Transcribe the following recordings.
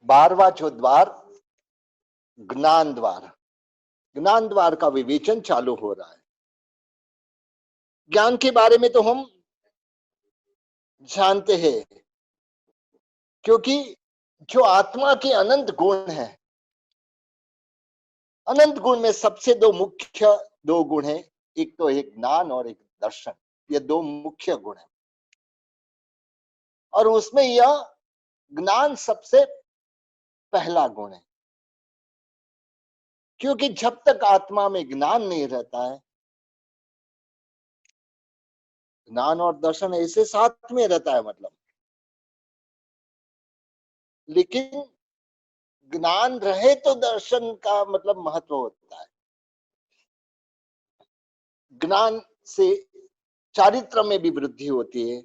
12वां जो द्वार, ज्ञान द्वार, ज्ञान द्वार का विवेचन चालू हो रहा है। ज्ञान के बारे में तो हम जानते हैं, क्योंकि जो आत्मा के अनंत गुण है, अनंत गुण में सबसे दो गुण है, एक तो एक ज्ञान और एक दर्शन। ये दो मुख्य गुण है, और उसमें यह ज्ञान सबसे पहला गुण है। क्योंकि जब तक आत्मा में ज्ञान नहीं रहता है, ज्ञान और दर्शन ऐसे साथ में रहता है मतलब, लेकिन ज्ञान रहे तो दर्शन का मतलब महत्व होता है। ज्ञान से चारित्र में भी वृद्धि होती है।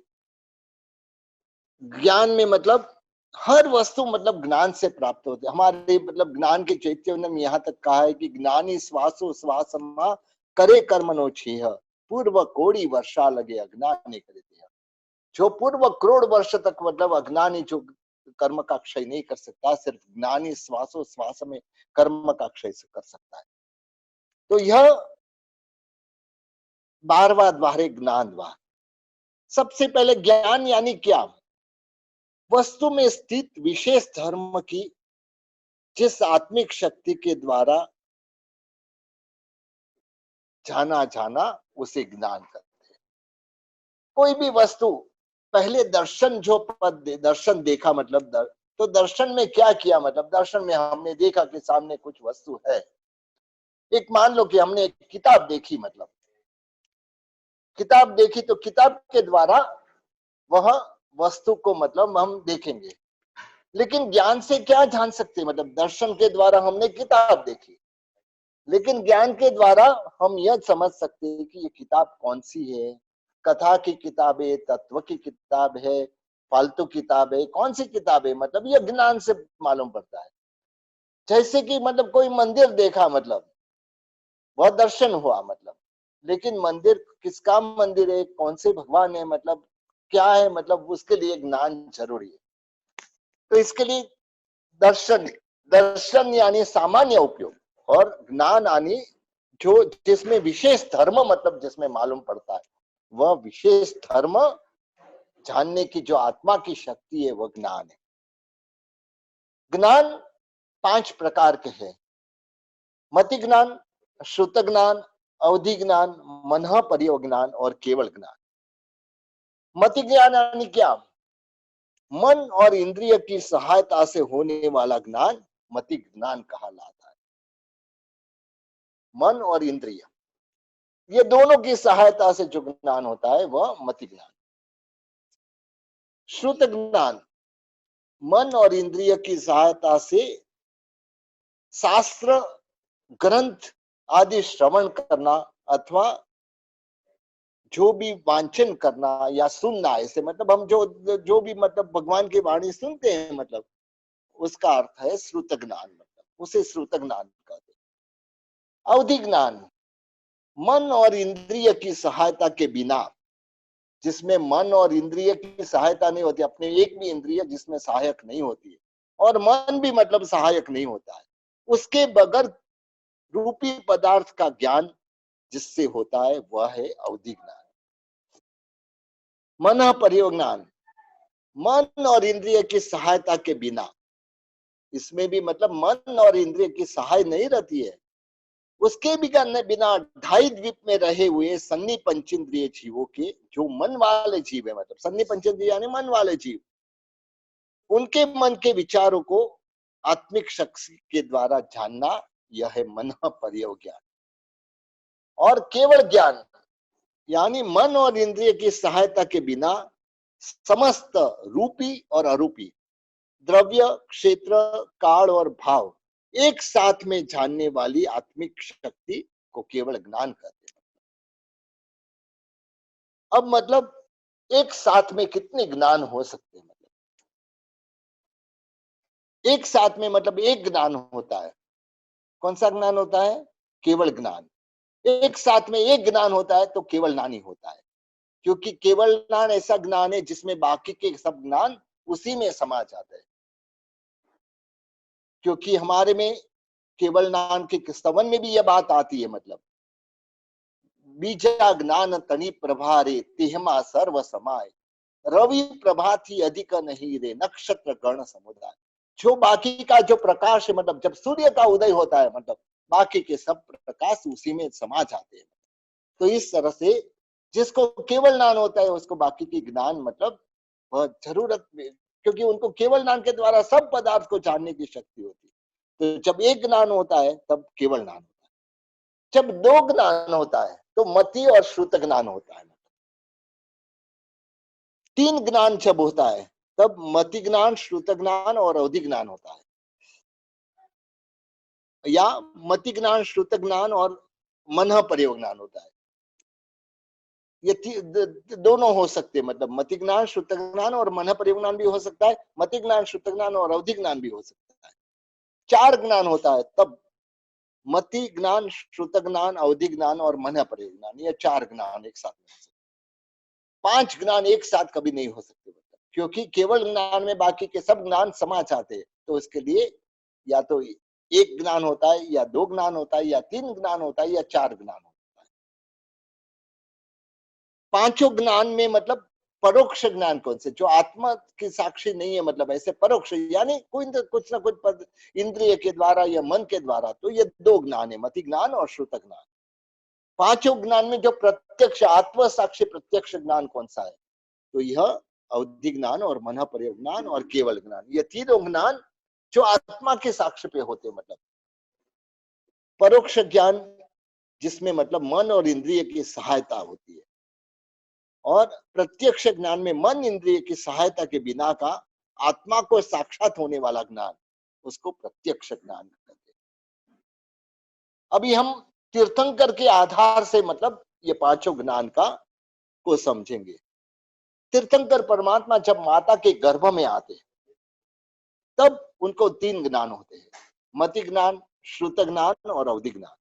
ज्ञान में मतलब हर वस्तु मतलब ज्ञान से प्राप्त होती है। हमारे मतलब ज्ञान के चैतन्य में यहाँ तक कहा है कि ज्ञानी श्वासो श्वासमा करे कर्मनो छीह, पूर्व कोड़ी वर्षा लगे अज्ञानी करे। जो पूर्व करोड़ वर्ष तक मतलब अज्ञानी जो कर्म का क्षय नहीं कर सकता, सिर्फ ज्ञानी श्वासो श्वास में कर्म का क्षय कर सकता है। तो यह 12वां द्वार है, ज्ञान द्वार। सबसे पहले ज्ञान यानी क्या? वस्तु में स्थित विशेष धर्म की जिस आत्मिक शक्ति के द्वारा जाना उसे ज्ञान करते हैं। कोई भी वस्तु, पहले दर्शन जो दर्शन देखा मतलब तो दर्शन में क्या किया मतलब, दर्शन में हमने देखा कि सामने कुछ वस्तु है। एक मान लो कि हमने एक किताब देखी, मतलब किताब देखी तो किताब के द्वारा वह वस्तु को मतलब हम देखेंगे। लेकिन ज्ञान से क्या जान सकते हैं? मतलब दर्शन के द्वारा हमने किताब देखी, लेकिन ज्ञान के द्वारा हम यह समझ सकते हैं कि ये किताब कौन सी है। कथा की किताब है, तत्व की किताब है, फालतू किताब है, कौन सी किताब है, मतलब यह ज्ञान से मालूम पड़ता है। जैसे कि मतलब कोई मंदिर देखा, मतलब वह दर्शन हुआ मतलब, लेकिन मंदिर किसका मंदिर है, कौन से भगवान है, मतलब क्या है, मतलब उसके लिए ज्ञान जरूरी है। तो इसके लिए दर्शन, दर्शन यानी सामान्य उपयोग, और ज्ञान यानी जो जिसमें विशेष धर्म मतलब जिसमें मालूम पड़ता है, वह विशेष धर्म जानने की जो आत्मा की शक्ति है वह ज्ञान है। ज्ञान 5 प्रकार के हैं: मति ज्ञान, श्रुत ज्ञान, अवधि ज्ञान, मनः पर्योग ज्ञान और केवल ज्ञान। मति ज्ञान यानी क्या? मन और इंद्रिय की सहायता से होने वाला ज्ञान मति ज्ञान कहलाता है। मन और इंद्रिय, ये दोनों की सहायता से जो ज्ञान होता है वह मति ज्ञान। श्रुत ज्ञान, मन और इंद्रिय की सहायता से शास्त्र ग्रंथ आदि श्रवण करना अथवा जो भी वांचन करना या सुनना, ऐसे मतलब हम जो भी मतलब भगवान की वाणी सुनते हैं, मतलब उसका अर्थ है श्रुत ज्ञान, मतलब उसे श्रुत ज्ञान कहते हैं। अवधि ज्ञान, मन और इंद्रिय की सहायता के बिना, जिसमें मन और इंद्रिय की सहायता नहीं होती, अपने एक भी इंद्रिय जिसमें सहायक नहीं होती है, और मन भी मतलब सहायक नहीं होता है, उसके बगैर रूपी पदार्थ का ज्ञान जिससे होता है वह है अवधि ज्ञान। मन पर्योग ज्ञान, मन और इंद्रिय की सहायता के बिना, इसमें भी मतलब मन और इंद्रिय की सहाय नहीं रहती है, उसके भी बिना ढाई द्वीप में रहे हुए सन्नी पंचेंद्रिय जीवों के, जो मन वाले जीव है, मतलब सन्नी पंचेंद्रिय यानी मन वाले जीव, उनके मन के विचारों को आत्मिक शक्ति के द्वारा जानना, यह है मन पर्योग ज्ञान। और केवल ज्ञान यानी मन और इंद्रिय की सहायता के बिना समस्त रूपी और अरूपी द्रव्य, क्षेत्र, काल और भाव एक साथ में जानने वाली आत्मिक शक्ति को केवल ज्ञान कहते हैं। अब मतलब एक साथ में कितने ज्ञान हो सकते हैं? मतलब एक साथ में मतलब एक ज्ञान होता है। कौन सा ज्ञान होता है? केवल ज्ञान। एक साथ में एक ज्ञान होता है तो केवल ज्ञान ही होता है, क्योंकि केवल ज्ञान ऐसा ज्ञान है जिसमें बाकी के सब ज्ञान उसी में समा जाते हैं। क्योंकि हमारे में केवल ज्ञान के स्तवन में भी यह बात आती है, मतलब बीजा ज्ञान तनि प्रभारे तिहमा सर्व समाय, रवि प्रभा थी अधिक नहीं रे नक्षत्र गण समुदाय। जो बाकी का जो प्रकाश है, मतलब जब सूर्य का उदय होता है, मतलब बाकी के सब प्रकाश उसी में समा जाते हैं। तो इस तरह से जिसको केवल ज्ञान होता है उसको बाकी की ज्ञान मतलब बहुत जरूरत में, क्योंकि उनको केवल ज्ञान के द्वारा सब पदार्थ को जानने की शक्ति होती है। तो जब एक ज्ञान होता है तब केवल ज्ञान होता है, जब दो ज्ञान होता है तो मति और श्रुत ज्ञान होता है, तीन ज्ञान जब होता है तब मति ज्ञान, श्रुत ज्ञान और अवधि ज्ञान होता है, या मति ज्ञान, श्रुत ज्ञान और मन प्रयोग ज्ञान होता है। ये दोनों हो सकते हैं, मतलब मति ज्ञान, श्रुत ज्ञान और मन प्रयोग ज्ञान भी हो सकता है, मति ज्ञान, श्रुत ज्ञान और अवधि ज्ञान भी हो सकता है। चार ज्ञान होता है तब मति ज्ञान, श्रुत ज्ञान, अवधि ज्ञान और मन प्रयोग ज्ञान, ये चार ज्ञान एक साथ में हो सकते। पांच ज्ञान एक साथ कभी नहीं हो सकते, मतलब क्योंकि केवल ज्ञान में बाकी के सब ज्ञान समा जाते हैं। तो इसके लिए या तो एक ज्ञान होता है, या दो ज्ञान होता है, या तीन ज्ञान होता है, या चार ज्ञान होता है। पांचों ज्ञान में मतलब परोक्ष ज्ञान कौन से, जो आत्मा की साक्षी नहीं है, मतलब ऐसे परोक्ष, यानी कोई कुछ ना कुछ पद इंद्रिय के द्वारा या मन के द्वारा, तो ये दो ज्ञान है, मति ज्ञान और श्रुत ज्ञान। पांचों ज्ञान में जो प्रत्यक्ष आत्म साक्षी प्रत्यक्ष ज्ञान कौन सा है, तो यह अवधि ज्ञान और मन प्रयोग ज्ञान और केवल ज्ञान, ये तीनों ज्ञान जो आत्मा के साक्ष्य पे होते, मतलब परोक्ष ज्ञान जिसमें मतलब मन और इंद्रिय की सहायता होती है, और प्रत्यक्ष ज्ञान में मन इंद्रिय की सहायता के बिना का आत्मा को साक्षात होने वाला ज्ञान, उसको प्रत्यक्ष ज्ञान कहते हैं। अभी हम तीर्थंकर के आधार से मतलब ये पांचों ज्ञान का को समझेंगे। तीर्थंकर परमात्मा जब माता के गर्भ में आते हैं तब उनको तीन ज्ञान होते हैं, मति ज्ञान, श्रुत ज्ञान और अवधि ज्ञान।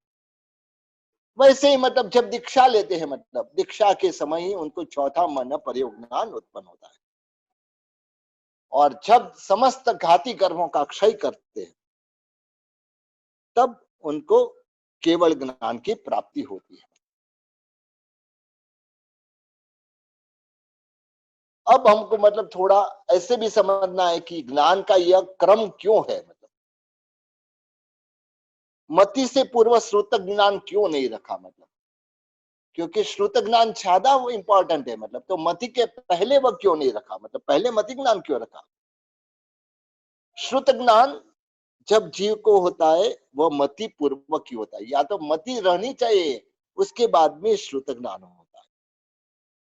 वैसे ही मतलब जब दीक्षा लेते हैं, मतलब दीक्षा के समय ही उनको चौथा मन प्रयोग ज्ञान उत्पन्न होता है, और जब समस्त घाती कर्मों का क्षय करते हैं तब उनको केवल ज्ञान की प्राप्ति होती है। अब हमको मतलब थोड़ा ऐसे भी समझना है कि ज्ञान का यह क्रम क्यों है, मतलब मति से पूर्व श्रुत ज्ञान क्यों नहीं रखा, मतलब क्योंकि श्रुत ज्ञान ज्यादा वो इंपॉर्टेंट है, मतलब तो मति के पहले वह क्यों नहीं रखा, मतलब पहले मति ज्ञान क्यों रखा। श्रुत ज्ञान जब जीव को होता है वह मति पूर्वक ही होता है, या तो मति रहनी चाहिए उसके बाद में श्रुत ज्ञान होता है।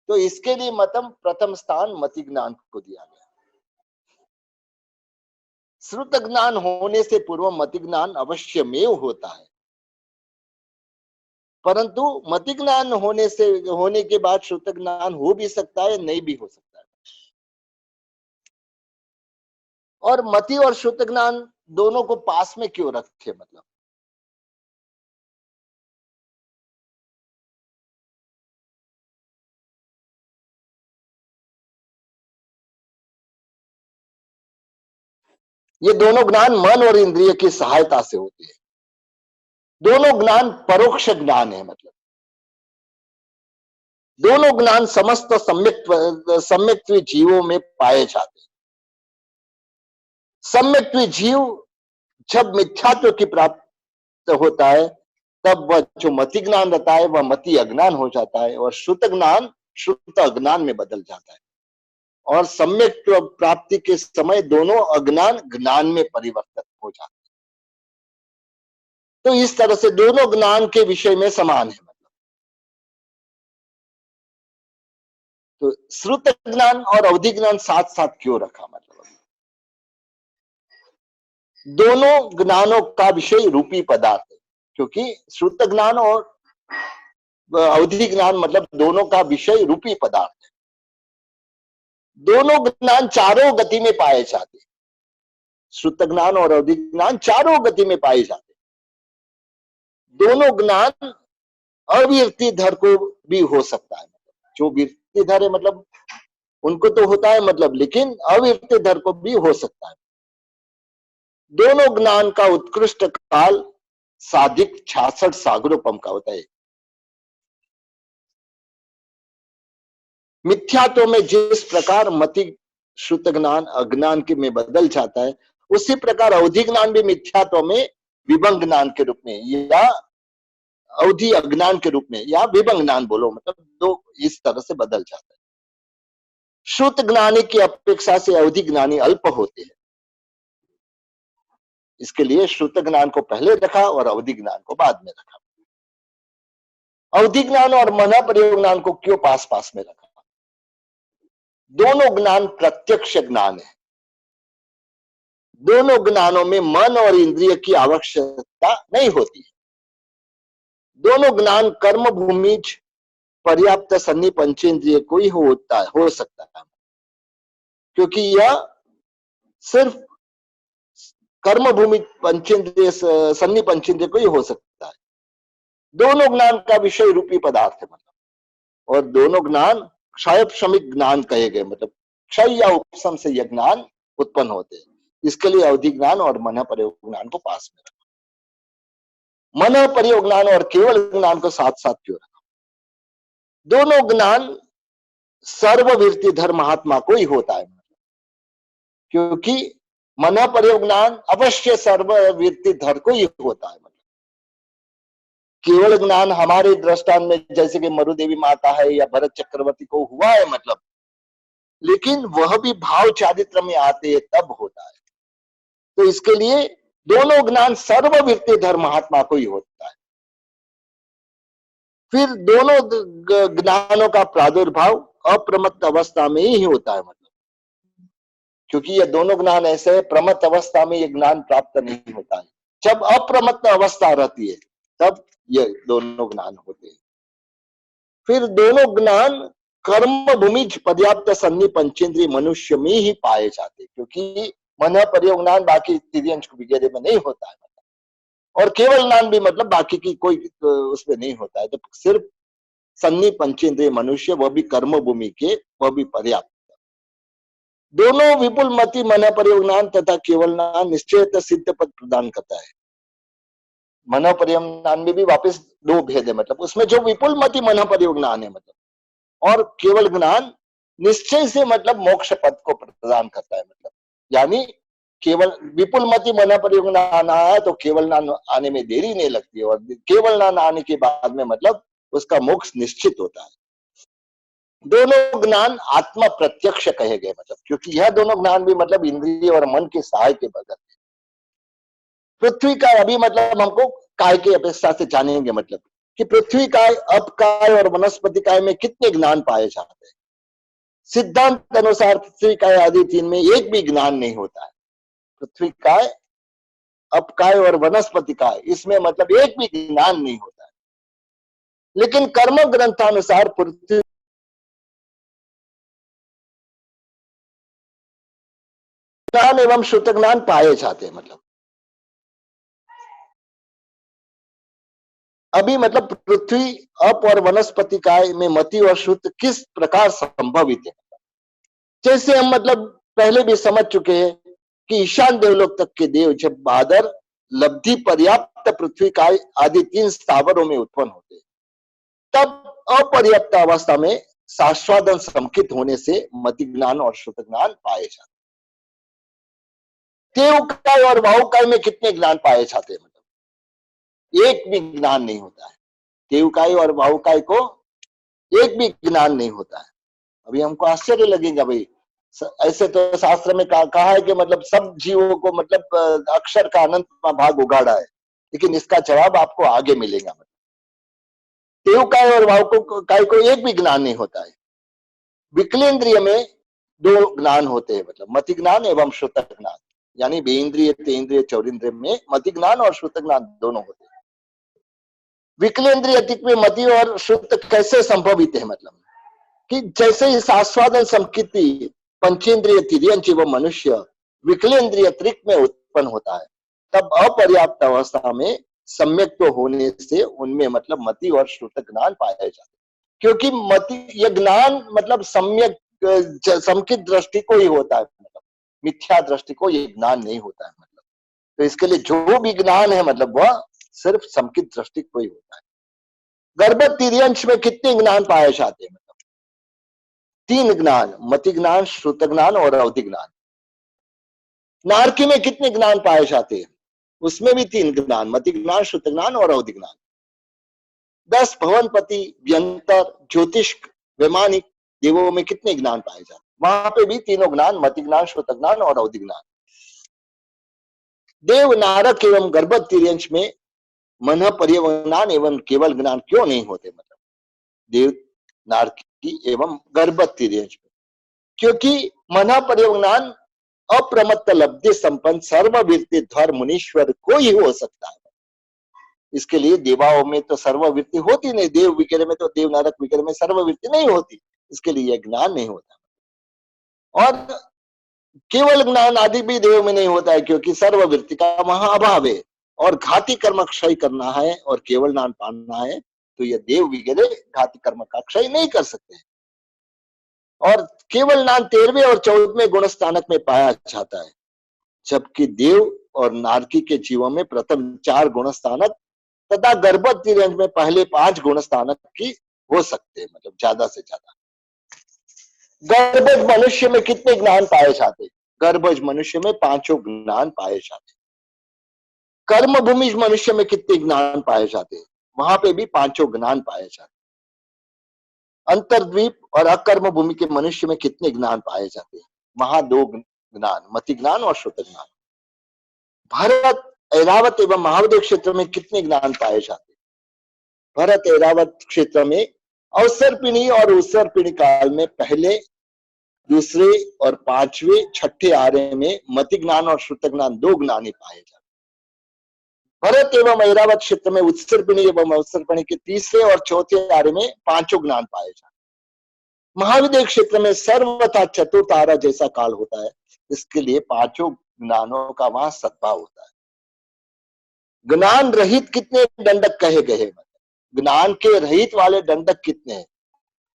तो इसके लिए मतम प्रथम स्थान मति ज्ञान को दिया गया। श्रुत ज्ञान होने से पूर्व मति ज्ञान अवश्यमेव होता है, परंतु मति ज्ञान होने के बाद श्रुत ज्ञान हो भी सकता है, नहीं भी हो सकता है। और मति और श्रुत ज्ञान दोनों को पास में क्यों रखे, मतलब ये दोनों ज्ञान मन और इंद्रिय की सहायता से होते हैं। दोनों ज्ञान परोक्ष ज्ञान है, मतलब दोनों ज्ञान समस्त सम्यक जीवों में पाए जाते हैं। सम्यक जीव जब मिथ्यात्व की प्राप्त होता है तब वह जो मति ज्ञान रहता है वह मति अज्ञान हो जाता है, और श्रुत ज्ञान श्रुत अज्ञान में बदल जाता है, और सम्यक प्राप्ति के समय दोनों अज्ञान ज्ञान में परिवर्तित हो जाते हैं। तो इस तरह से दोनों ज्ञान के विषय में समान है, मतलब तो श्रुत ज्ञान और अवधि ज्ञान साथ साथ क्यों रखा, मतलब दोनों ज्ञानों का विषय रूपी पदार्थ है, क्योंकि श्रुत ज्ञान और अवधि ज्ञान मतलब दोनों का विषय रूपी पदार्थ है। दोनों ज्ञान चारों गति में पाए जाते हैं, श्रुत ज्ञान और अवधि ज्ञान चारों गति में पाए जाते हैं। दोनों ज्ञान अविरतिधर को भी हो सकता है, जो विरतिधर है मतलब उनको तो होता है, मतलब लेकिन अविरतिधर को भी हो सकता है। दोनों ज्ञान का उत्कृष्ट काल साधिक 66 सागरोपम का होता है। मिथ्यात्व में जिस प्रकार मति श्रुत ज्ञान अज्ञान के में बदल जाता है, उसी प्रकार अवधि ज्ञान भी मिथ्यात्व में विभंग ज्ञान के रूप में या अवधि अज्ञान के रूप में या विभंग ज्ञान बोलो, मतलब दो इस तरह से बदल जाता है। श्रुत ज्ञानी की अपेक्षा से अवधि ज्ञानी अल्प होते हैं, इसके लिए श्रुत ज्ञान को पहले रखा और अवधि ज्ञान को बाद में रखा। अवधि ज्ञान और मन प्रयोग ज्ञान को क्यों पास पास में रखा? दोनों ज्ञान प्रत्यक्ष ज्ञान है, दोनों ज्ञानों में मन और इंद्रिय की आवश्यकता नहीं होती है। दोनों ज्ञान कर्म भूमि पर्याप्त सन्नि पंचेंद्रिय को ही हो सकता है, क्योंकि यह सिर्फ कर्म भूमि पंचेंद्रिय सन्नि पंचेंद्रिय को ही हो सकता है। दोनों ज्ञान का विषय रूपी पदार्थ है, मतलब, और दोनों ज्ञान क्षय श्रमिक ज्ञान कहे गए, मतलब क्षय या उपशम से यह ज्ञान उत्पन्न होते हैं। इसके लिए अवधि ज्ञान और मन प्रयोग ज्ञान को पास में रखा। मन प्रयोग ज्ञान और केवल ज्ञान को साथ साथ क्यों रखा? दोनों ज्ञान सर्ववृत्ति धर्म महात्मा को ही होता है, क्योंकि मन प्रयोग ज्ञान अवश्य सर्ववृत्ति धर को ही होता है। मतलब केवल ज्ञान हमारे दृष्टांत में जैसे कि मरुदेवी माता है या भरत चक्रवर्ती को हुआ है, मतलब, लेकिन वह भी भाव चारित्र में आते हैं तब होता है। तो इसके लिए दोनों ज्ञान सर्ववृत्ति धर्म महात्मा को ही होता है। फिर दोनों ज्ञानों का प्रादुर्भाव अप्रमत्त अवस्था में ही होता है, मतलब, क्योंकि ये दोनों ज्ञान ऐसे प्रमत्त अवस्था में ये ज्ञान प्राप्त नहीं होता है। जब अप्रमत्त अवस्था रहती है तब ये दोनों ज्ञान होते हैं। फिर दोनों ज्ञान कर्म भूमि पर्याप्त सन्नि पंचेंद्रिय मनुष्य में ही पाए जाते हैं, क्योंकि मन प्रयोग ज्ञान बाकी तिर्यंश वगैरह में नहीं होता है, मतलब, और केवल ज्ञान भी मतलब बाकी की कोई उसमें नहीं होता है। तो सिर्फ सन्नि पंचेंद्रिय मनुष्य, वह भी कर्म भूमि के, वह भी पर्याप्त। दोनों विपुल मति मन प्रयोग ज्ञान तथा केवल ज्ञान निश्चय सिद्ध पद प्रदान करता है। मन प्रयोग ज्ञान में भी वापस दो भेद है, मतलब उसमें जो विपुल मति मन प्रयोग ज्ञान है, मतलब, और केवल ज्ञान निश्चय से मतलब मोक्ष पद को प्रदान करता है। मतलब यानी केवल विपुल मति मन प्रयोग ज्ञान आया तो केवल ज्ञान आने में देरी नहीं लगती है, और केवल ज्ञान आने के बाद में मतलब उसका मोक्ष निश्चित होता है। दोनों ज्ञान आत्मा प्रत्यक्ष कहे गए, मतलब क्योंकि यह दोनों ज्ञान भी मतलब इंद्रिय और मन के सहाय के बगैर। पृथ्वी काय अभी मतलब हमको काय की अपेक्षा से जानेंगे, मतलब कि पृथ्वी काय, अपकाय और वनस्पति काय में कितने ज्ञान पाए जाते हैं। सिद्धांत अनुसार पृथ्वी काय आदि तीन में एक भी ज्ञान नहीं होता है। पृथ्वी काय, अपकाय और वनस्पति काय, इसमें मतलब एक भी ज्ञान नहीं होता है। लेकिन कर्म ग्रंथानुसार पृथ्वी ज्ञान एवं श्रुत ज्ञान पाए जाते हैं। मतलब अभी मतलब पृथ्वी, अप और वनस्पति काय में मति और श्रुत किस प्रकार संभवित है। जैसे हम मतलब पहले भी समझ चुके हैं कि ईशान देवलोक तक के देव जब बादर लब्धि पर्याप्त पृथ्वी काय आदि तीन स्थावरों में उत्पन्न होते, तब अपर्याप्त अवस्था में शाश्वादन संकित होने से मति ज्ञान और श्रुत ज्ञान पाए जाते। देव काय और वायु काय में कितने ज्ञान पाए जाते हैं? मतलब एक भी ज्ञान नहीं होता है। देव काय और वायु काय को एक भी ज्ञान नहीं होता है। अभी हमको आश्चर्य लगेगा, भाई ऐसे तो शास्त्र में कहा है कि मतलब सब जीवों को मतलब अक्षर का अनंत भाग उगाड़ा है, लेकिन इसका जवाब आपको आगे मिलेगा। मतलब देव काय और वायु काय को एक भी ज्ञान नहीं होता है। विकलेंद्रिय में दो ज्ञान होते हैं, मतलब मति ज्ञान एवं श्रुत ज्ञान, यानी बेन्द्रिय तेन्द्रिय चौरिंद्रिय में मति ज्ञान और श्रुत ज्ञान दोनों होते हैं। विकलेंद्रिय अधिक में मति और श्रुत कैसे संभवित है? मतलब कि जैसे ही आस्वादन संकिति पंचेंद्रिय तिर्यंच एवं मनुष्य विकलेंद्रिय त्रिक में उत्पन्न होता है, तब अपर्याप्त अवस्था में सम्यक तो होने से उनमें मतलब मति और श्रुत ज्ञान पाया जाता है। क्योंकि मति यह ज्ञान मतलब सम्यक संकित दृष्टि को ही होता है, मतलब मिथ्या दृष्टि को यह ज्ञान नहीं होता है। मतलब तो इसके लिए जो भी ज्ञान है मतलब वह सिर्फ समकित दृष्टि को ही होता है। गर्भ तिर्यंश में कितने ज्ञान पाए जाते हैं? मतलब 3 ज्ञान, मति ज्ञान, श्रुत ज्ञान और अवधि ज्ञान। नारकी में कितने ज्ञान पाए जाते हैं? उसमें भी 3 ज्ञान, मति ज्ञान, श्रुत ज्ञान और अवधि ज्ञान। 10 भवनपति, व्यंतर, ज्योतिष, वैमानिक देवों में कितने ज्ञान पाए जाते? वहां पे भी तीनों ज्ञान, मति ज्ञान, श्रुत ज्ञान और अवधि ज्ञान। देव, नारक एवं गर्भ तिर्यंश में मन पर्यवज्ञान एवं केवल ज्ञान क्यों नहीं होते? मतलब देव, नारकी एवं गर्भ तिर्यंश में, क्योंकि मन पर्यवज्ञान अप्रमत्त लब्धि संपन्न सर्ववृत्ति धर मुनीश्वर को ही हो सकता है। इसके लिए देवाओं में तो सर्ववृत्ति होती नहीं, देव विग्रह में तो, देव नारक विग्रह में सर्ववृत्ति नहीं होती, इसके लिए यह ज्ञान नहीं होता। और केवल ज्ञान आदि भी देव में नहीं होता है, क्योंकि सर्ववृत्ति का वहां अभाव है और घाती कर्म क्षय करना है और केवल ज्ञान पाना है, तो यह देव विग्रह घाती कर्म का क्षय नहीं कर सकते। और केवल ज्ञान 13वें और 14वें गुण स्थानक में पाया जाता है, जबकि देव और नारकी के जीवों में प्रथम 4 गुण स्थानक तथा गर्भ तिर्यंश में पहले 5 गुण स्थानक की हो सकते हैं, मतलब ज्यादा से ज्यादा। गर्भज मनुष्य में कितने ज्ञान पाए जाते? गर्भज मनुष्य में 5 ज्ञान पाए जाते। कर्म भूमि मनुष्य में कितने ज्ञान पाए जाते? वहां पे भी 5 ज्ञान पाए जाते। अंतर्द्वीप और अकर्म भूमि के मनुष्य में कितने ज्ञान पाए जाते? वहां 2 ज्ञान, मति ज्ञान और श्रुत ज्ञान। भरत, ऐरावत एवं महावदेव क्षेत्र में कितने ज्ञान पाए जाते? भरत, ऐरावत क्षेत्र में अवसर्पिणी और उत्सर्पिणी काल में पहले, दूसरे और 5वें, 6ठे आर्य में मति ज्ञान और श्रुत ज्ञान 2 ज्ञान ही पाए जाते। भरत एवं ऐरावत क्षेत्र में उत्सर्पिणी एवं अवसर्पिणी के तीसरे और चौथे आर्य में 5 ज्ञान पाए जाते। महाविदेव क्षेत्र में सर्वथा चतुर्थ आर्य जैसा काल होता है, इसके लिए 5 ज्ञानों का वहां सद्भाव होता है। ज्ञान रहित कितने दंडक कहे गए? ज्ञान के रहित वाले दंडक कितने हैं?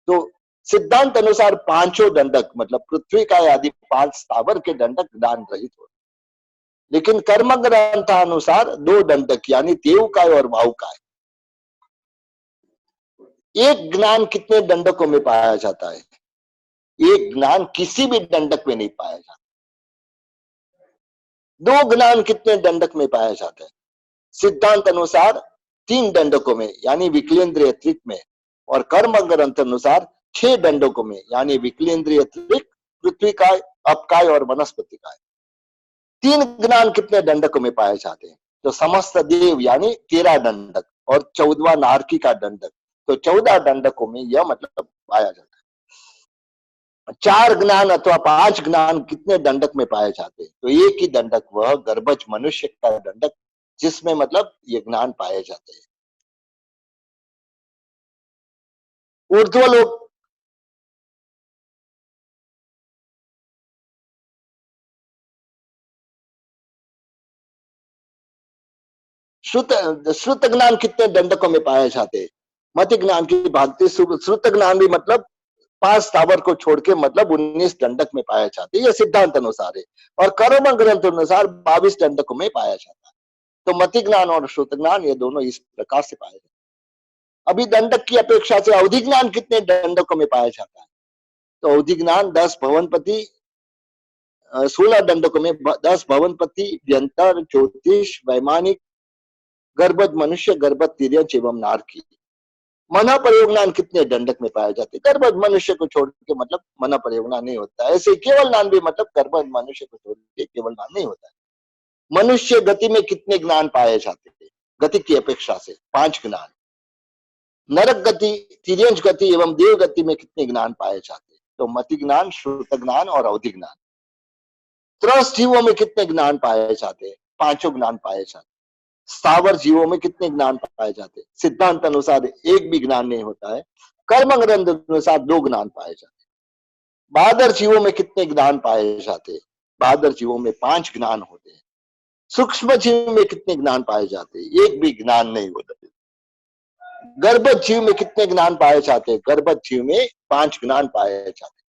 तो सिद्धांत अनुसार 5 दंडक, मतलब पृथ्वी का आदि 5 स्थावर के दंडक ज्ञान रहित होते, लेकिन कर्म ग्रंथानुसार 2 दंडक यानी देवकाय और वाहुकाय। एक ज्ञान कितने दंडकों में पाया जाता है? एक ज्ञान किसी भी दंडक में नहीं पाया जाता। 2 ज्ञान कितने दंडक में पाया जाता है? सिद्धांत अनुसार 3 दंडकों में यानी विकलेंद्रिय त्रिक में, और कर्म ग्रंथ अनुसार 6 दंडकों में यानी विकलेंद्रिय त्रिक, पृथ्वी काय, अपकाय और वनस्पति काय। 3 ज्ञान कितने दंडकों में पाए जाते हैं? तो समस्त देव यानी 13 दंडक और 14वां नारकी का दंडक, तो 14 दंडकों में यह मतलब पाया जाता है। 4 ज्ञान अथवा 5 ज्ञान कितने दंडक में पाए जाते हैं? तो एक ही दंडक, वह गर्भज मनुष्य का दंडक, जिसमें मतलब ये ज्ञान पाए जाते हैं। ऊर्ध्वलोक, श्रुत ज्ञान कितने दंडकों में पाए जाते हैं? मति ज्ञान की भांति श्रुत ज्ञान भी मतलब 5 स्थावर को छोड़ के मतलब 19 दंडक में पाया जाते हैं, यह सिद्धांत अनुसार है। और कर्म ग्रंथ अनुसार 22 दंडकों में पाया जाता है। तो मति ज्ञान और श्रुत ज्ञान ये दोनों इस प्रकार से पाए जाते हैं। अभी दंडक की अपेक्षा से अवधि ज्ञान कितने दंडकों में पाया जाता है? तो अवधि ज्ञान 10 भवनपति, 16 दंडकों में 10 भवनपति, व्यंतर, ज्योतिष, वैमानिक, गर्भज मनुष्य, गर्भ तिर्यंश एवं नारकी। मना प्रयोगज्ञान कितने दंडक में पाए जाते? गर्भज मनुष्य को छोड़ के मतलब मना प्रयोगज्ञान नहीं होता है। ऐसे केवल ज्ञान भी मतलब गर्भज मनुष्य को छोड़ के केवल ज्ञान नहीं होता है। मनुष्य गति में कितने ज्ञान पाए जाते हैं? गति की अपेक्षा से 5 ज्ञान। नरक गति, तिर्यंश गति एवं देव गति में कितने ज्ञान पाए जाते हैं? तो मति ज्ञान, श्रुत ज्ञान और अवधि ज्ञान। त्रस्त जीवों में कितने ज्ञान पाए जाते हैं? 5 ज्ञान पाए जाते। स्थावर जीवों में कितने ज्ञान पाए जाते? सिद्धांत अनुसार एक भी ज्ञान नहीं होता है। कर्म ग्रंथ अनुसार 2 ज्ञान पाए जाते। बहादुर जीवों में कितने ज्ञान पाए जाते? बहादुर जीवों में 5 ज्ञान होते हैं। सूक्ष्म जीव में कितने ज्ञान पाए जाते? एक भी ज्ञान नहीं होता। गर्भज जीव में कितने ज्ञान पाए जाते? गर्भज जीव में 5 ज्ञान पाए जाते।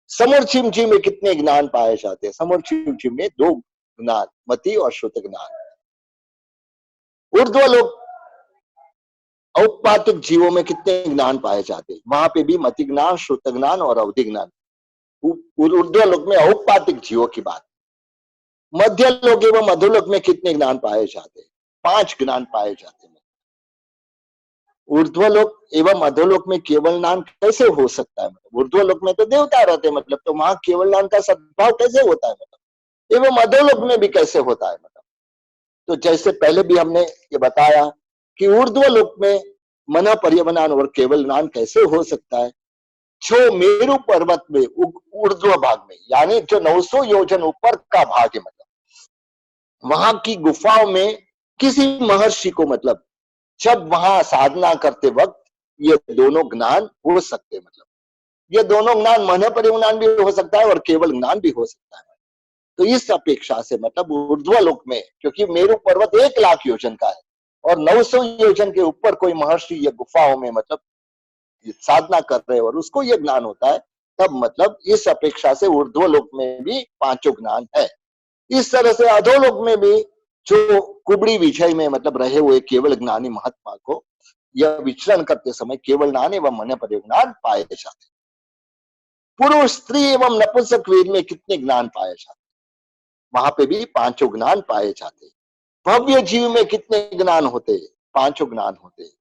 समूर्छिम जीव में कितने ज्ञान पाए जाते? समूर्छिम जीव में 2 ज्ञान, मति और श्रुत ज्ञान। ऊर्ध्वलोक औपातिक जीवों में कितने ज्ञान पाए जाते हैं? वहां पे भी मति ज्ञान, श्रुत ज्ञान और अवधि ज्ञान। ऊर्ध्वलोक में औपातिक जीवों की बात। मध्य लोक एवं अधोलोक में कितने ज्ञान पाए जाते हैं? 5 ज्ञान पाए जाते हैं। ऊर्ध्वलोक एवं अधोलोक में केवल ज्ञान कैसे हो सकता है? मतलब ऊर्ध्वलोक में तो देवता रहते हैं, मतलब तो वहां केवल ज्ञान का सद्भाव कैसे होता है? मतलब एवं अधोलोक में भी कैसे होता है? मतलब तो जैसे पहले भी हमने ये बताया कि ऊर्ध्वलोक में मन पर्यवनान और केवल ज्ञान कैसे हो सकता है? जो मेरु पर्वत में ऊर्ध्व भाग में, यानी जो 900 योजन ऊपर का भाग है, मतलब वहां की गुफाओं में किसी महर्षि को, मतलब जब वहां साधना करते वक्त ये दोनों ज्ञान हो सकते हैं। मतलब ये दोनों ज्ञान मन परिज्ञान भी हो सकता है और केवल ज्ञान भी हो सकता है। तो इस अपेक्षा से मतलब ऊर्ध्वलोक में, क्योंकि मेरु पर्वत 1,00,000 योजन का है और 900 योजन के ऊपर कोई महर्षि या गुफाओं में मतलब साधना कर रहे हैं और उसको ये ज्ञान होता है, तब मतलब इस अपेक्षा से ऊर्ध्वलोक में भी 5 ज्ञान है। इस तरह से अधोलोक में भी जो कुबड़ी विजय में मतलब रहे हुए केवल ज्ञानी महात्मा को यह विचरण करते समय केवल ज्ञान एवं मन परिज्ञान पाए जाते। पुरुष, स्त्री एवं नपुंसक वीर में कितने ज्ञान पाए जाते? वहां पे भी 5 ज्ञान पाए जाते। भव्य जीव में कितने ज्ञान होते? 5 ज्ञान होते।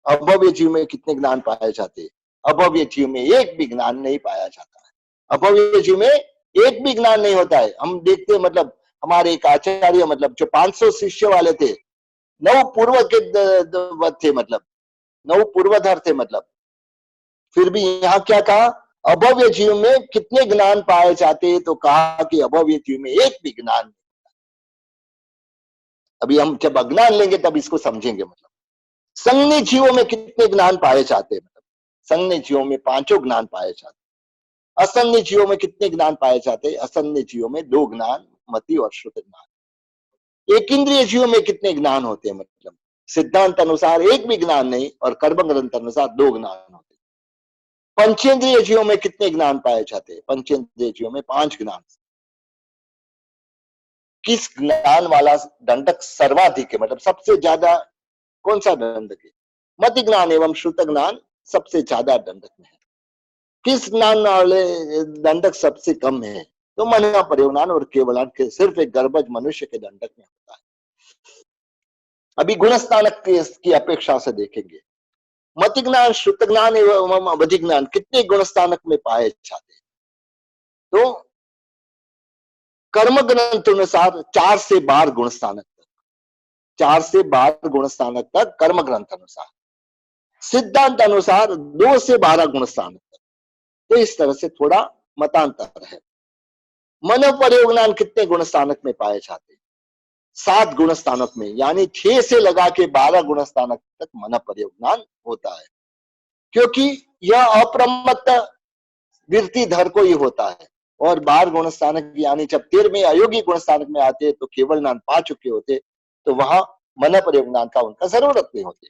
अभव्य जीव में कितने ज्ञान पाए जाते? अभव्य जीव में एक भी ज्ञान नहीं पाया जाता है। अभव्य जीव में एक भी ज्ञान नहीं होता है। हम देखते मतलब हमारे एक आचार्य, मतलब जो 500 शिष्य वाले थे, 9 पूर्व के थे, मतलब 9 पूर्वधर थे, मतलब फिर भी यहाँ क्या कहा? अभव्य जीव में कितने ज्ञान पाए जाते? तो कहा कि अभव्य जीव में एक भी ज्ञान नहीं। अभी हम जब अज्ञान लेंगे तब इसको समझेंगे। मतलब संज्ञ जीवों में कितने ज्ञान पाए जाते? मतलब संज्ञ जीवों में 5 ज्ञान पाए जाते। असंज्ञ जीवों में कितने ज्ञान पाए जाते? असंज्ञ जीवों में 2 ज्ञान, मति और श्रुत ज्ञान। एक इंद्रिय जीवों में कितने ज्ञान होते हैं? मतलब सिद्धांत अनुसार एक भी ज्ञान नहीं और कर्म ग्रंथ अनुसार 2 ज्ञान होते। पंचेंद्रिय जीवों में कितने ज्ञान पाए जाते? पंचेंद्रिय जीवों में 5 ज्ञान। किस ज्ञान वाला दंडक सर्वाधिक है? मतलब सबसे ज्यादा कौन सा दंडक है? मति ज्ञान एवं श्रुत ज्ञान सबसे ज्यादा दंडक में है। किस ज्ञान वाले दंडक सबसे कम है? तो मन परिज्ञान और केवल के सिर्फ एक गर्भज मनुष्य के दंडक में होता है। अभी गुणस्थानक की अपेक्षा से देखेंगे। मति ज्ञान, श्रुत ज्ञान एवं अवधि ज्ञान कितने गुणस्थानक में पाए जाते हैं? तो कर्म ग्रंथ अनुसार 4 से 12 गुणस्थानक तक, 4 से 12 गुणस्थानक तक कर्म ग्रंथ अनुसार। सिद्धांत अनुसार 2 से 12 गुणस्थानक तक। तो इस तरह से थोड़ा मतांतर है। मन परिज्ञान कितने गुणस्थानक में पाए जाते? 7 गुणस्थानक में, यानी 6 से लगा के 12 गुणस्थानक तक मन परिज्ञान होता है, क्योंकि यह अप्रमत्त वृत्ति धर को ही होता है। और 12 गुणस्थानक यानी जब 13वें अयोगी गुणस्थानक में आते तो केवल ज्ञान पा चुके होते, तो वहां मन परिज्ञान का उनका जरूरत नहीं होती।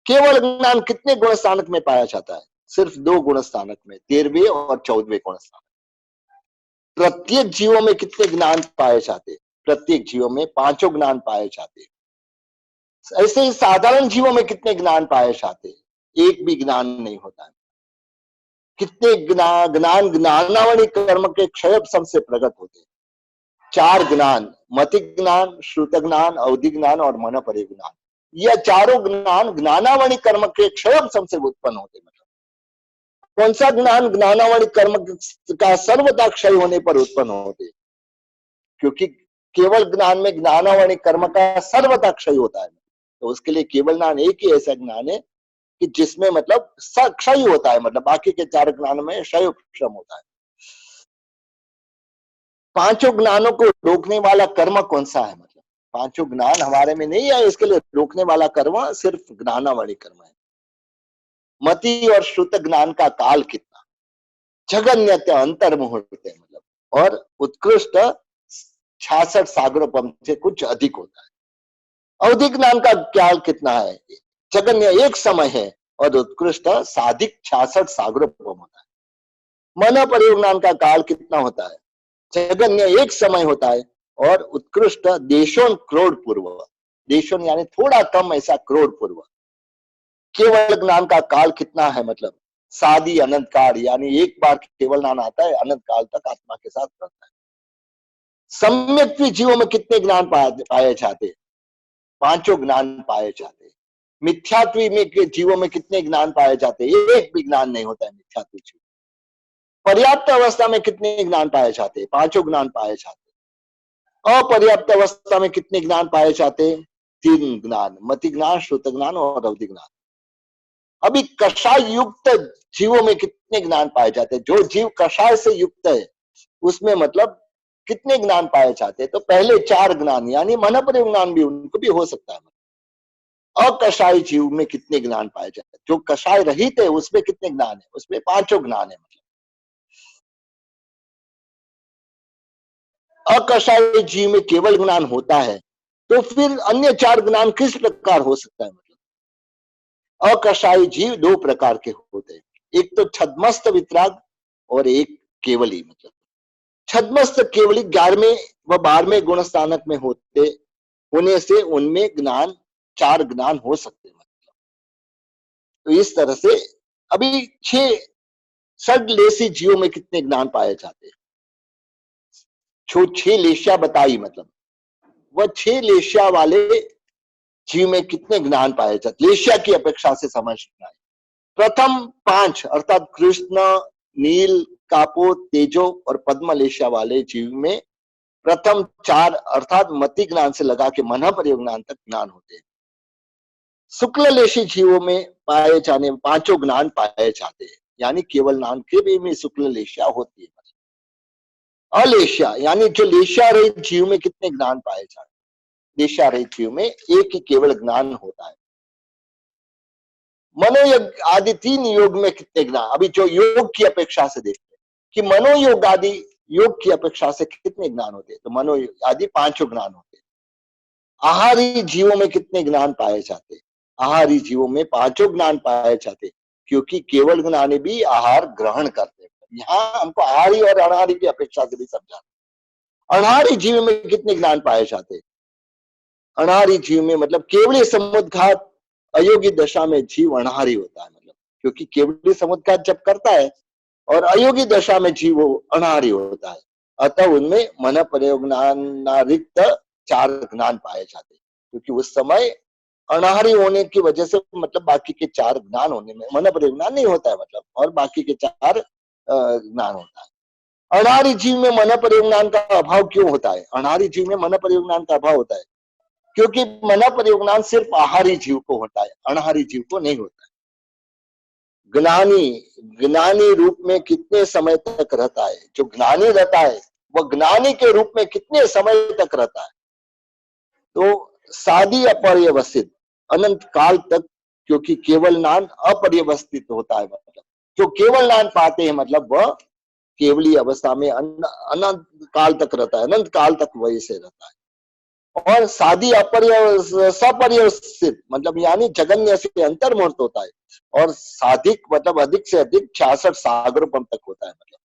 केवल ज्ञान कितने गुणस्थानक में पाया जाता है? सिर्फ 2 गुणस्थानक में, 13वें और 14वें गुणस्थानक। प्रत्येक जीवों में कितने ज्ञान पाए जाते? प्रत्येक जीवों में 5 ज्ञान पाए जाते। ऐसे ही साधारण जीवों में कितने ज्ञान पाए जाते? एक भी ज्ञान नहीं होता है। कितने ज्ञान ज्ञानावली कर्म के क्षय से प्रकट होते? 4 ज्ञान, मति ज्ञान, श्रुत ज्ञान, अवधि ज्ञान और मन परिज्ञान। यह चारों ज्ञान ज्ञानावली कर्म के क्षय से उत्पन्न होते। मतलब कौन सा ज्ञान ज्ञानावली कर्म का सर्वदा क्षय होने पर उत्पन्न होते? क्योंकि केवल ज्ञान में ज्ञानावली कर्म का सर्वदा क्षय होता है। तो उसके लिए केवल ज्ञान एक ही ऐसा ज्ञान है कि जिसमें मतलब क्षय होता है, मतलब बाकी के 4 ज्ञान में क्षय क्षम होता है। 5 ज्ञानों को रोकने वाला कर्म कौन सा है? मतलब 5 ज्ञान हमारे में नहीं है, इसके लिए रोकने वाला कर्म सिर्फ ज्ञानावली कर्म है। मति और श्रुत ज्ञान का काल कितना? जगन्यत अंतर मुहूर्त है, मतलब और उत्कृष्ट 66 सागरोपम से कुछ अधिक होता है। अवधि ज्ञान का काल कितना है? जगन्य एक समय है और उत्कृष्ट साधिक 66 सागरोपम होता है। मन परिज्ञान का काल कितना होता है? जगन्य एक समय होता है और उत्कृष्ट देशों क्रोड़ पूर्व, देशों यानी थोड़ा कम, ऐसा क्रोड़ पूर्व। केवल ज्ञान का काल कितना है, मतलब सादी अनंत काल, यानी एक बार केवल ज्ञान आता है, अनंत काल तक आत्मा के साथ रहता है। सम्यक जीवों में कितने ज्ञान पाए जाते, पांचों ज्ञान पाए जाते। मिथ्यात्वी में के जीवों में कितने ज्ञान पाए जाते, एक भी ज्ञान नहीं होता है मिथ्यात्वी जीव। पर्याप्त अवस्था में कितने ज्ञान पाए जाते, पांचों ज्ञान पाए जाते। अपर्याप्त अवस्था में कितने ज्ञान पाए जाते, तीन ज्ञान, मति ज्ञान, श्रुत ज्ञान और अवधि ज्ञान। अभी कषाय युक्त जीवों में कितने ज्ञान पाए जाते हैं, जो जीव कषाय से युक्त है उसमें मतलब कितने ज्ञान पाए जाते हैं, तो पहले चार ज्ञान यानी मनपरि ज्ञान भी उनको भी हो सकता है। अकषाय जीव में कितने ज्ञान पाए जाते हैं, जो कषाय रहित है उसमें कितने ज्ञान है, उसमें पांचों ज्ञान है। मतलब अकषाय जीव में केवल ज्ञान होता है, तो फिर अन्य चार ज्ञान किस प्रकार हो सकता है। मतलब अकषाय जीव दो प्रकार के होते हैं, एक तो छद्मस्त वितराग और एक केवली। मतलब छद्मस्त केवली 11वें व 12वें गुण स्थानक में होने से उनमें ज्ञान, चार ज्ञान हो सकते हैं। मतलब तो इस तरह से अभी 6 षडलेशी जीवों में कितने ज्ञान पाए जाते हैं, जो 6 लेशिया बताई, मतलब वह 6 लेशिया वाले जीव में कितने ज्ञान पाए जाते, लेशिया की अपेक्षा से समझना है। प्रथम 5 अर्थात कृष्ण, नील, कापो, तेजो और पद्म लेशिया वाले जीव में प्रथम 4 अर्थात मति ज्ञान से लगा के मन परिज्ञान तक ज्ञान होते हैं। शुक्ल लेशी जीवों में पाए जाने पांचों ज्ञान पाए जाते हैं, यानी केवल ज्ञान के भी में शुक्ल लेशिया होती है। अलेशिया यानी जो लेशिया रहित जीव में कितने ज्ञान पाए जाते हैं, लेशिया रहित जीव में एक ही केवल ज्ञान होता है। मनोयोग आदि 3 योग में कितने ज्ञान, अभी जो योग की अपेक्षा से देखते हैं कि मनोयोग आदि योग की अपेक्षा से कितने ज्ञान होते हैं, तो मनोयोग आदि पांचों ज्ञान होते हैं। आहारी जीवों में कितने ज्ञान पाए जाते हैं, आहारी जीवों में पांचों ज्ञान पाए जाते, क्योंकि केवल ज्ञानी भी आहार ग्रहण करते हैं। यहाँ हमको आहारी और अनाहारी की अपेक्षा से भी समझाना। अनाहारी जीव में कितने ज्ञान पाए जाते, अनाहारी जीव में मतलब केवली समुद्घात अयोगी दशा में जीव अनाहारी होता है। मतलब क्योंकि केवली समुद्घात जब करता है और अयोगी दशा में जीव अनाहारी होता है, अतः उनमें मन प्रयोगनारिक्त 4 ज्ञान पाए जाते हैं, क्योंकि उस समय अनाहारी होने की वजह से मतलब बाकी के 4 ज्ञान होने में मन प्रयोगनान नहीं होता है, मतलब और बाकी के 4 ज्ञान होता है। अनाहारी जीव में मन प्रयोगनान का अभाव क्यों होता है, अनाहारी जीव में मन प्रयोगनान का अभाव होता है क्योंकि मन प्रयोगनान सिर्फ आहारी जीव को होता है, अनाहारी जीव को नहीं होता है। ज्ञानी ज्ञानी रूप में कितने समय तक रहता है, जो ज्ञानी रहता है वह ज्ञानी के रूप में कितने समय तक रहता है, तो सादी अपर्यवस्थित अनंत काल तक, क्योंकि केवल ज्ञान अपर्यवस्थित होता है। मतलब जो केवल ज्ञान पाते हैं मतलब वह केवली अवस्था में अनंत काल तक रहता है, अनंत काल तक वही से रहता है। और सादी सपर्यवस्थित मतलब यानी जगन्य से अंतर्मुक्त होता है, और साधिक मतलब अधिक से अधिक 66 सागरोपम तक होता है। मतलब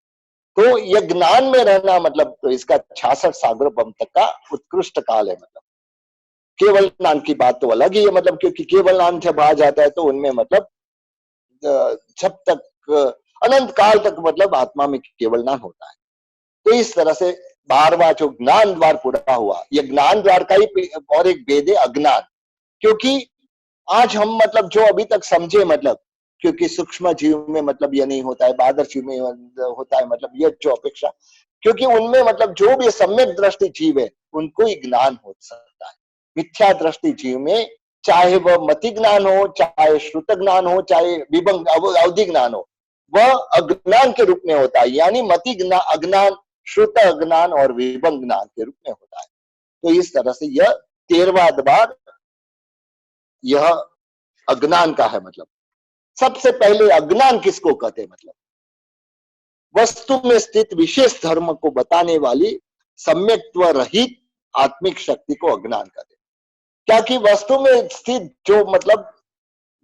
तो यह ज्ञान में रहना मतलब तो इसका 66 सागरोपम तक का उत्कृष्ट काल है। मतलब केवल ज्ञान की बात तो अलग ही है, मतलब क्योंकि केवल ज्ञान जब आ जाता है तो उनमें मतलब जब तक अनंत काल तक मतलब आत्मा में केवल ज्ञान होता है। तो इस तरह से 12वां जो ज्ञान द्वार पूरा हुआ, यह ज्ञान द्वार का ही और एक भेद है अज्ञान, क्योंकि आज हम मतलब जो अभी तक समझे मतलब क्योंकि सूक्ष्म जीव में मतलब यह नहीं होता है, बादर जीव में होता है, मतलब यह जो अपेक्षा, क्योंकि उनमें मतलब जो भी सम्यक दृष्टि जीव है उनको ही ज्ञान हो सकता है। मिथ्या दृष्टि जीव में चाहे वह मति ज्ञान हो, चाहे श्रुत ज्ञान हो, चाहे विभंग अवधि ज्ञान हो, वह अज्ञान के रूप में होता है, यानी मति अज्ञान, श्रुत अज्ञान और विभंग ज्ञान के रूप में होता है। तो इस तरह से यह 13वां द्वार यह अज्ञान का है। मतलब सबसे पहले अज्ञान किसको कहते हैं, मतलब वस्तु में स्थित विशेष धर्म को बताने वाली सम्यक्त्व रहित आत्मिक शक्ति को अज्ञान कहते हैं। क्या कि वस्तु में स्थित जो मतलब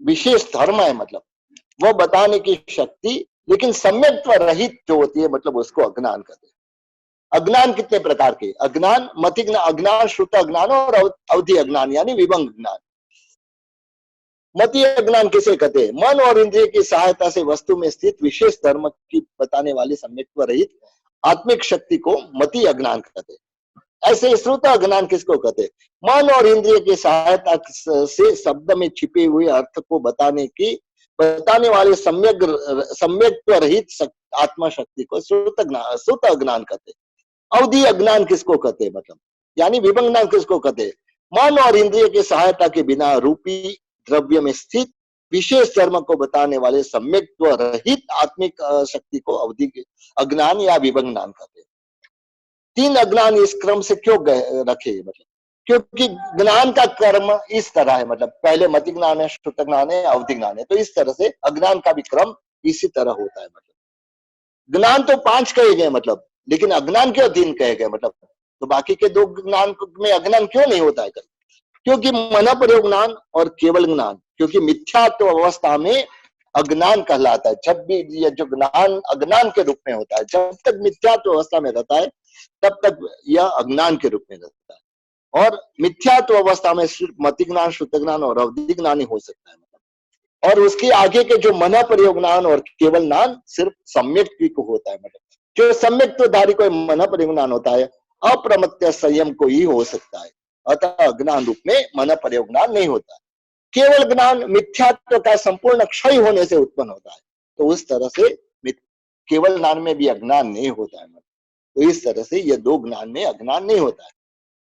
विशेष धर्म है मतलब वह बताने की शक्ति, लेकिन सम्यक्त्व रहित जो होती है मतलब उसको अज्ञान कहते हैं। अज्ञान कितने प्रकार के? अज्ञान, मति अज्ञान, श्रुत अज्ञान और अवधि अज्ञान यानी विभंग ज्ञान। मति अज्ञान किसे कहते हैं? मन और इंद्रिय की सहायता से वस्तु में स्थित विशेष धर्म की बताने वाली सम्यक्त्व रहित आत्मिक शक्ति को मति अज्ञान कहते हैं। ऐसे श्रुत अज्ञान किसको कहते हैं? मन और इंद्रिय की सहायता से शब्द में छिपे हुए अर्थ को बताने वाले सम्यक्त्व रहित आत्मा शक्ति को श्रुत अज्ञान कहते हैं। अवधि अज्ञान किसको कहते हैं? मतलब यानी विभंग ज्ञान किसको कहते हैं? मन और इंद्रिय की सहायता के बिना रूपी द्रव्य में स्थित विशेष धर्म को बताने वाले सम्यक्त्व रहित आत्मिक शक्ति को अवधि अज्ञान या विभंग ज्ञान कहते हैं। तीन अज्ञान इस क्रम से क्यों रखे? मतलब क्योंकि ज्ञान का कर्म इस तरह है, मतलब पहले मति ज्ञान है, श्रुत ज्ञान है, अवधि ज्ञान है, तो इस तरह से अज्ञान का भी क्रम इसी तरह होता है। मतलब ज्ञान तो 5 कहे गए, मतलब लेकिन अज्ञान क्यों 3 कहे गए? मतलब तो बाकी के 2 ज्ञान में अज्ञान क्यों नहीं होता है? क्योंकि मन प्रयोग ज्ञान और केवल ज्ञान, क्योंकि मिथ्यात्व अवस्था में अज्ञान कहलाता है। जब भी ये जो ज्ञान अज्ञान के रूप में होता है, जब तक मिथ्यात्व अवस्था में रहता है तब तक यह अज्ञान के रूप में रहता है। और मिथ्यात्व अवस्था में सिर्फ मति ज्ञान, श्रुत ज्ञान और अवधि ज्ञान ही हो सकता है। मतलब और उसके आगे के जो मन प्रयोग ज्ञान और केवल ज्ञान सिर्फ सम्यक्त्व को होता है। मतलब जो सम्यक्त्वधारी को मन प्रयोग ज्ञान होता है, अप्रमत्त संयम को ही हो सकता है। अतः अज्ञान रूप में मन प्रयोग ज्ञान नहीं होता। केवल ज्ञान मिथ्यात्व का संपूर्ण क्षय होने से उत्पन्न होता है। तो उस तरह से केवल ज्ञान में भी अज्ञान नहीं होता है। तो इस तरह से ये 2 ज्ञान में अज्ञान नहीं होता है।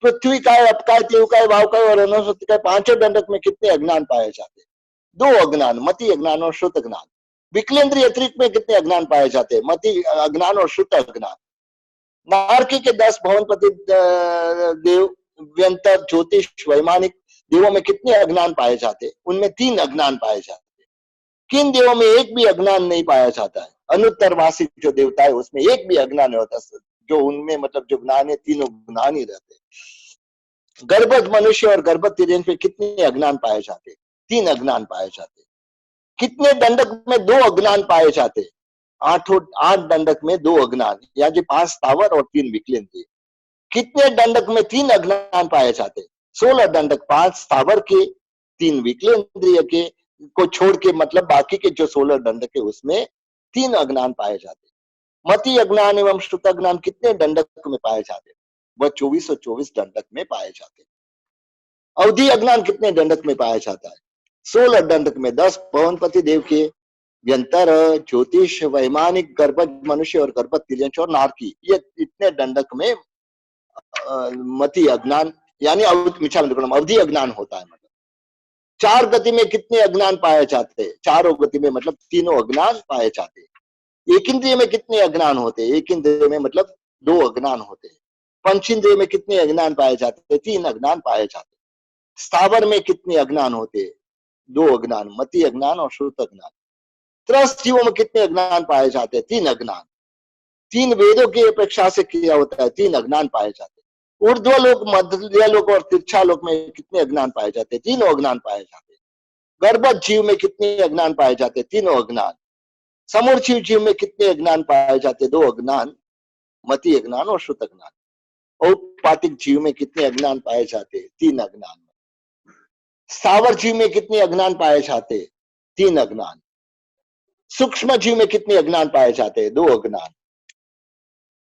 पृथ्वी काय, अपकाय, तेवकाय, भावकाय और अनुसूत काय 5 दंडक में कितने अज्ञान पाए जाते हैं? 2 अज्ञान, मति अज्ञान और श्रुत अज्ञान। विकलेंद्रिय अतिरिक्त में कितने अज्ञान पाए जाते हैं? मति अज्ञान और श्रुत अज्ञान। नारकी के 10 भवनपति देव, व्यंतर, ज्योतिष, वैमानिक देवों में कितने अज्ञान पाए जाते हैं? उनमें 3 अज्ञान पाए जाते हैं। किन देवों में एक भी अज्ञान नहीं पाया जाता है? अनुत्तरवासी जो देवता है उसमें एक भी अज्ञान नहीं होता, जो उनमें मतलब जो ज्ञान है, तीनों ज्ञान ही रहते हैं। गर्भस्थ मनुष्य और गर्भस्थ तिर्यक में कितने अज्ञान पाए जाते? 3 अज्ञान पाए जाते। कितने दंडक में 2 अज्ञान पाए जाते? 8 दंडक में 2 अज्ञान, यानी 5 स्थावर और 3 विकलेंद्रिय। कितने दंडक में 3 अज्ञान पाए जाते? 16 दंडक, 5 स्थावर के, 3 विकलेंद्रिय के को छोड़ के, मतलब बाकी के जो 16 दंडक है उसमें 3 अज्ञान पाए जाते। मति अज्ञान एवं श्रुत अज्ञान कितने दंडक में पाए जाते? वह 24 दंडक में पाए जाते। अवधि अज्ञान कितने दंडक में पाया जाता है? 16 दंडक में 10 भवनपति देव के, व्यंतर, ज्योतिष, वैमानिक, गर्भस्थ मनुष्य और गर्भस्थ तिर्यक और नारकी, ये इतने दंडक में मति अज्ञान यानी अवधि अज्ञान होता है। मतलब 4 गति में कितने अज्ञान पाए जाते हैं? 4 गति में मतलब तीनों अज्ञान पाए जाते हैं। एक इंद्रिय में कितने अज्ञान होते हैं? एक इंद्रिय में मतलब 2 अज्ञान होते हैं। पंचेंद्रिय में कितने अज्ञान पाए जाते हैं? 3 अज्ञान पाए जाते हैं। स्थावर में कितने अज्ञान होते हैं? 2 अज्ञान, मति अज्ञान और श्रुत अज्ञान। त्रस्त जीवों में कितने अज्ञान पाए जाते हैं? 3 अज्ञान। 3 वेदों की अपेक्षा से क्या होता है? 3 अज्ञान पाए जाते हैं। ऊर्ध्वलोक, मध्यलोक और तिरछालोक में कितने अज्ञान पाए जाते? 3 अज्ञान पाए जाते। गर्भस्थ जीव में कितने अज्ञान पाए जाते? 3 अज्ञान। समूर्छिव जीव में कितने अज्ञान पाए जाते? 2 अज्ञान, मति अज्ञान और श्रुत अज्ञान। औपातिक जीव में कितने अज्ञान पाए जाते? 3 अज्ञान। स्थावर जीव में कितने अज्ञान पाए जाते? 3 अज्ञान। सूक्ष्म जीव में कितने अज्ञान पाए जाते? 2 अज्ञान।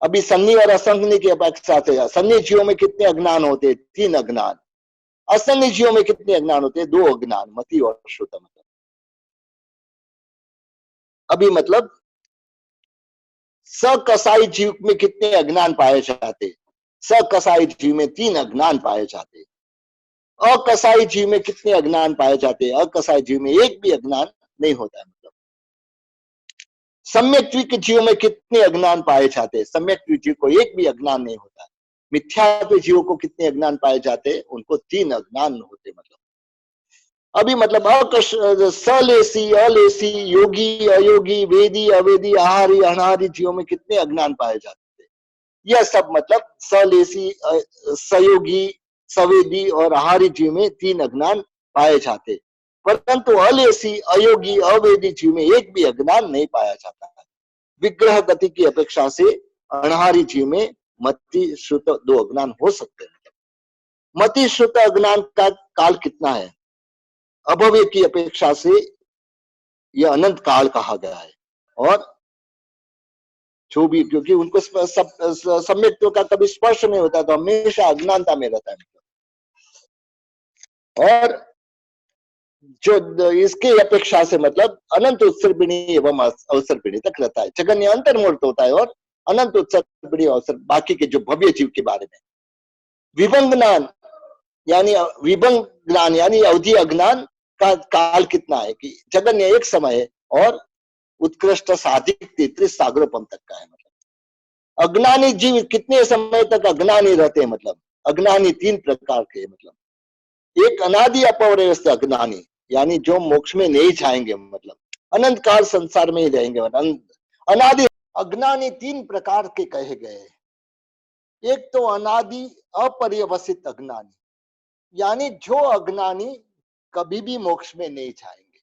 अभी सन्नी और असंगनी की अपेक्षा से सन्नी जीवों में कितने अज्ञान होते? 3 अज्ञान। असंगी जीवों में कितने अज्ञान होते? 2 अज्ञान, मति और श्रुत। मतलब अभी मतलब सकसाई जीव में कितने अज्ञान पाए जाते? सकसाई जीव में 3 अज्ञान पाए जाते। अकसाई जीव में कितने अज्ञान पाए जाते? अकसाई जीव में एक भी अज्ञान नहीं होता है। मतलब सम्यक द्विक जीव में कितने अज्ञान पाए जाते? सम्यक द्विक जीव को एक भी अज्ञान नहीं होता है। मिथ्यात्व जीवों को कितने अज्ञान पाए जाते? उनको 3 अज्ञान होते। मतलब अभी मतलब सलेसी, अलेसी, योगी, अयोगी, वेदी, अवेदी, आहारी, अनाहारी जीवों में कितने अज्ञान पाए जाते? यह सब मतलब सलेसी, सयोगी, सवेदी और आहारी जीव में 3 अज्ञान पाए जाते। परंतु अलेसी, अयोगी, अवेदी जीव में एक भी अज्ञान नहीं पाया जाता है। विग्रह गति की अपेक्षा से अनाहारी जीव में मति श्रुत दो अज्ञान हो सकते हैं। मति श्रुत अज्ञान का काल कितना है? अभव्य की अपेक्षा से यह अनंत काल कहा गया है। और जो भी, क्योंकि उनको सम्यक्त्व का कभी स्पर्श नहीं होता, तो हमेशा अज्ञानता में रहता है। और जो इसकी अपेक्षा से मतलब अनंत उत्सर्पिणी एवं अवसर्पिणी तक रहता है। जगन्य अंतर्मूर्त होता है और अनंत उत्सर्पिणी अवसर बाकी के जो भव्य जीव के बारे में। विभंग ज्ञान यानी अवधि अज्ञान का काल कितना है कि जगन्य एक समय है और उत्कृष्ट साधिक 33 सागरोपम तक का है। मतलब अज्ञानी जीव कितने समय तक अज्ञानी रहते हैं? मतलब अज्ञानी 3 प्रकार के, मतलब एक अनादि अपौरवस्थ अज्ञानी, यानी जो मोक्ष में नहीं जाएंगे, मतलब अनंत काल संसार में ही रहेंगे। अनादि अज्ञानी 3 प्रकार के कहे गए। एक तो अनादि अपर्यवसित अज्ञानी, यानी जो अज्ञानी कभी भी मोक्ष में नहीं जाएंगे,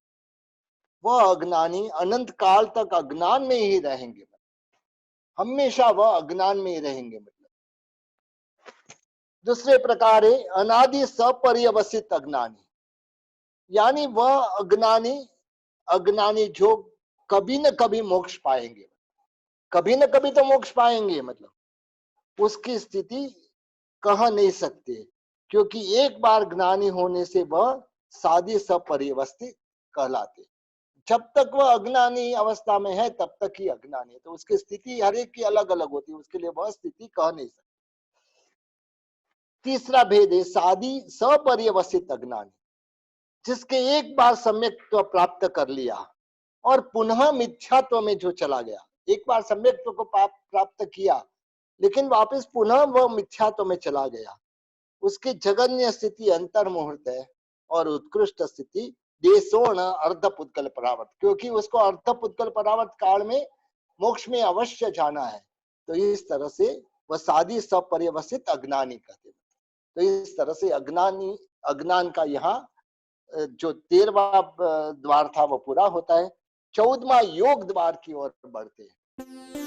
वह अज्ञानी अनंत काल तक अज्ञान में ही रहेंगे, हमेशा वह अज्ञान में ही रहेंगे। मतलब दूसरे प्रकार है अनादि सपर्यवसित अज्ञानी, यानी वह अज्ञानी जो कभी न कभी मोक्ष पाएंगे, कभी न कभी तो मोक्ष पाएंगे, मतलब उसकी स्थिति कह नहीं सकते, क्योंकि एक बार ज्ञानी होने से वह साधि सपर्यवस्थित कहलाते। जब तक वह अज्ञानी अवस्था में है तब तक ही अज्ञानी है, तो उसकी स्थिति हर एक की अलग अलग होती है, उसके लिए वह स्थिति कह नहीं सकते। तीसरा भेद है साधि सपर्यवस्थित अज्ञानी, जिसके एक बार सम्यक्त्व प्राप्त कर लिया और पुनः मिथ्यात्व में जो चला गया। एक बार सम्यक्त्व को प्राप्त किया लेकिन वापस पुनः वह मिथ्यात्व में चला गया, उसकी जगन्य स्थिति अंतर्मुहूर्त है और उत्कृष्ट स्थिति देशोण अर्ध पुद्गल परावर्त, क्योंकि उसको अर्ध पुद्गल परावर्त काल में मोक्ष में अवश्य जाना है। तो इस तरह से वह साधि सपर्यवसित अज्ञानी कहते हैं। तो इस तरह से अज्ञान का यहाँ जो 13वां द्वार था वो पूरा होता है। 14वां योग द्वार की ओर बढ़ते हैं।